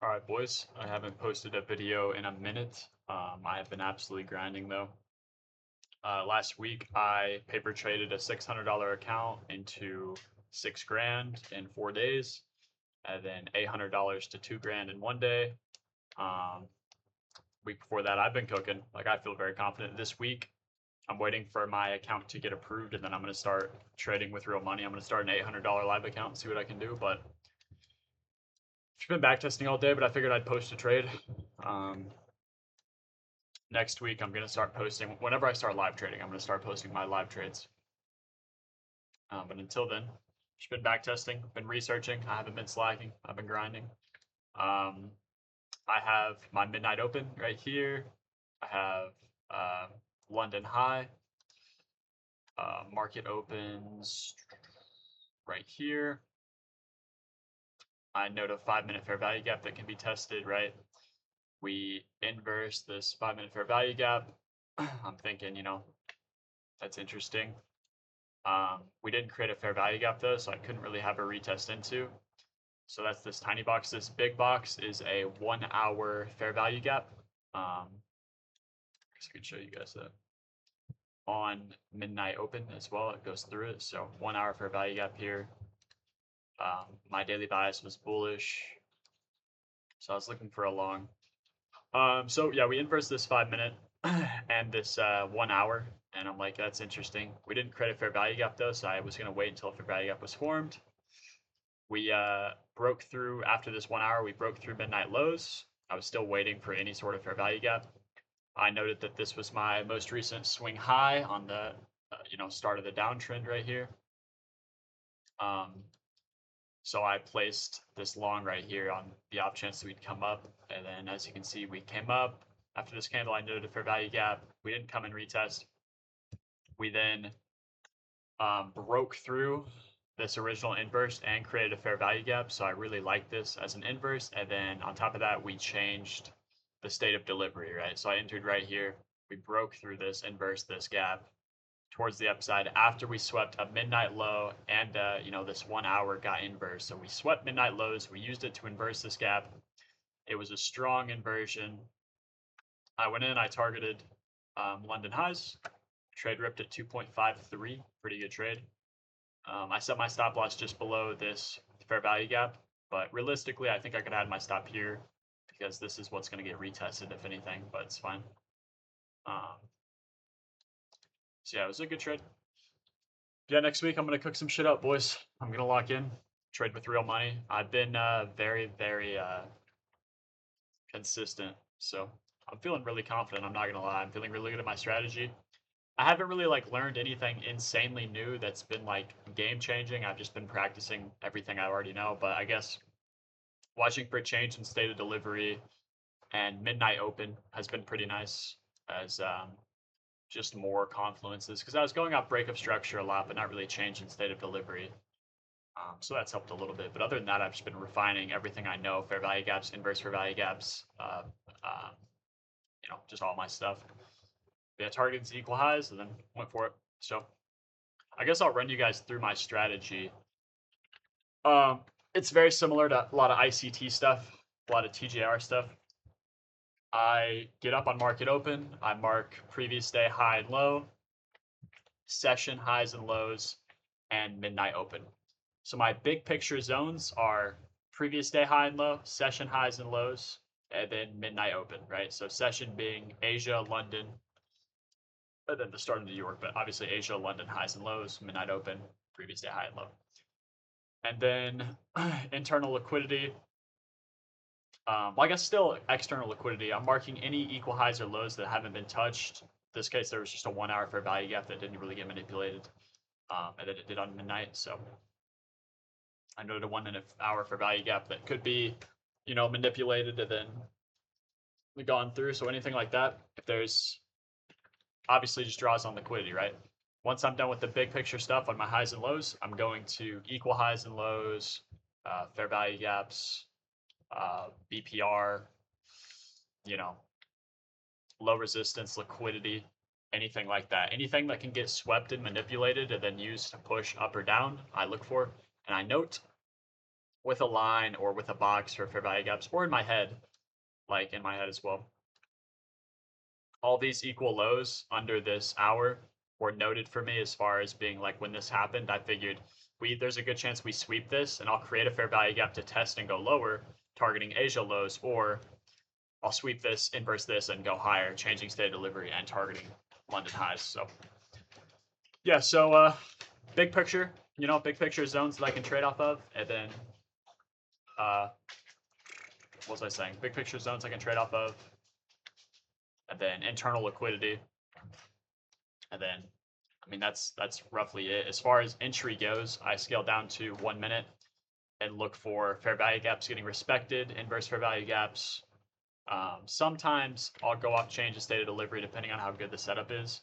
All right, boys. I haven't posted a video in a minute. I have been absolutely grinding though. Last week I paper traded a $600 account into 6 grand in 4 days, and then $800 to 2 grand in one day. Um, Week before that I've been cooking. Like I feel very confident this week. I'm waiting for my account to get approved, and then I'm gonna start trading with real money. I'm gonna start an $800 live account and see what I can do. But I've been backtesting all day, but I figured I'd post a trade. Um, Next week I'm going to start posting whenever I start live trading. I'm going to start posting my live trades. But until then, just been back testing, been researching. I haven't been slacking. I've been grinding. um, I have my midnight open right here. I have uh, London high. Market opens right here. I note a 5 minute fair value gap that can be tested, right? We inverse this 5 minute fair value gap. I'm thinking, that's interesting. We didn't create a fair value gap though, so I couldn't really have a retest into. So that's this tiny box. This big box is a 1 hour fair value gap. I guess I could show you guys that on midnight open as well. It goes through it. So 1 hour fair value gap here. My daily bias was bullish, so I was looking for a long. So yeah, we inverse this 5 minute and this 1 hour, and I'm like, that's interesting. We didn't create a fair value gap though, so I was gonna wait until a fair value gap was formed. We broke through after this 1 hour. We broke through midnight lows. I was still waiting for any sort of fair value gap. I noted that this was my most recent swing high on the start of the downtrend right here. So I placed this long right here on the off chance that we'd come up, and then as you can see, we came up. After this candle, I noted a fair value gap. We didn't come and retest. We then broke through this original inverse and created a fair value gap. So I really like this as an inverse. And then on top of that, we changed the state of delivery, right? So I entered right here. We broke through this, inverse this gap towards the upside after we swept a midnight low, and this 1 hour got inverse. So we swept midnight lows. We used it to inverse this gap. It was a strong inversion. I went in. I targeted London highs. Trade ripped at 2.53. Pretty good trade. I set my stop loss just below this fair value gap, but realistically, I think I could add my stop here because this is what's going to get retested if anything, but it's fine. So yeah, it was a good trade. Yeah, next week I'm going to cook some shit up, boys. I'm going to lock in, trade with real money. I've been very, very consistent, so I'm feeling really confident. I'm not going to lie. I'm feeling really good at my strategy. I haven't really learned anything insanely new that's been game changing. I've just been practicing everything I already know. But I guess watching for a change in state of delivery and midnight open has been pretty nice as just more confluences, because I was going off breakup structure a lot, but not really changing state of delivery. So that's helped a little bit. But other than that, I've just been refining everything I know: fair value gaps, inverse fair value gaps, just all my stuff. Yeah, targets equal highs, and then went for it. So I guess I'll run you guys through my strategy. It's very similar to a lot of ICT stuff, a lot of TJR stuff. I get up on market open. I mark previous day high and low, session highs and lows, and midnight open. So my big picture zones are previous day high and low, session highs and lows, and then midnight open, right? So session being Asia, London, and then the start of New York, but obviously Asia, London highs and lows, midnight open, previous day high and low. And then internal liquidity. Well, I guess still external liquidity. I'm marking any equal highs or lows that haven't been touched. In this case, there was just a 1 hour fair value gap that didn't really get manipulated, and then it did on midnight. So I noted a 1 hour fair value gap that could be, manipulated and then gone through. So anything like that, if there's obviously just draws on liquidity, right? Once I'm done with the big picture stuff on my highs and lows, I'm going to equal highs and lows, fair value gaps, BPR, low resistance, liquidity, anything like that. Anything that can get swept and manipulated and then used to push up or down, I look for and I note. with a line or with a box for fair value gaps, or in my head, like in my head as well. All these equal lows under this hour were noted for me as far as being like, when this happened, I figured there's a good chance we sweep this, and I'll create a fair value gap to test and go lower, targeting Asia lows, or I'll sweep this, inverse this, and go higher, changing state of delivery and targeting London highs. So yeah, so big picture, big picture zones that I can trade off of, and then what was I saying? Big picture zones I can trade off of, and then internal liquidity, and then I mean that's roughly it. As far as entry goes, I scale down to 1 minute and look for fair value gaps getting respected, inverse fair value gaps. Sometimes I'll go off change the state of delivery depending on how good the setup is.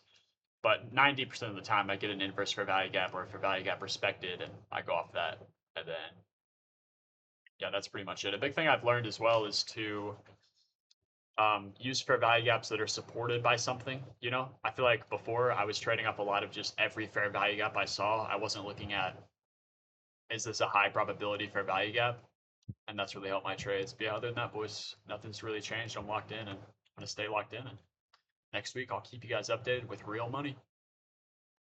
But 90% of the time, I get an inverse fair value gap or a fair value gap respected, and I go off that. And then, yeah, that's pretty much it. A big thing I've learned as well is to use fair value gaps that are supported by something. I feel like before I was trading up a lot of just every fair value gap I saw. I wasn't looking at, is this a high probability fair value gap? And that's really helped my trades. But yeah, other than that, boys, nothing's really changed. I'm locked in, and I'm going to stay locked in. And next week, I'll keep you guys updated with real money.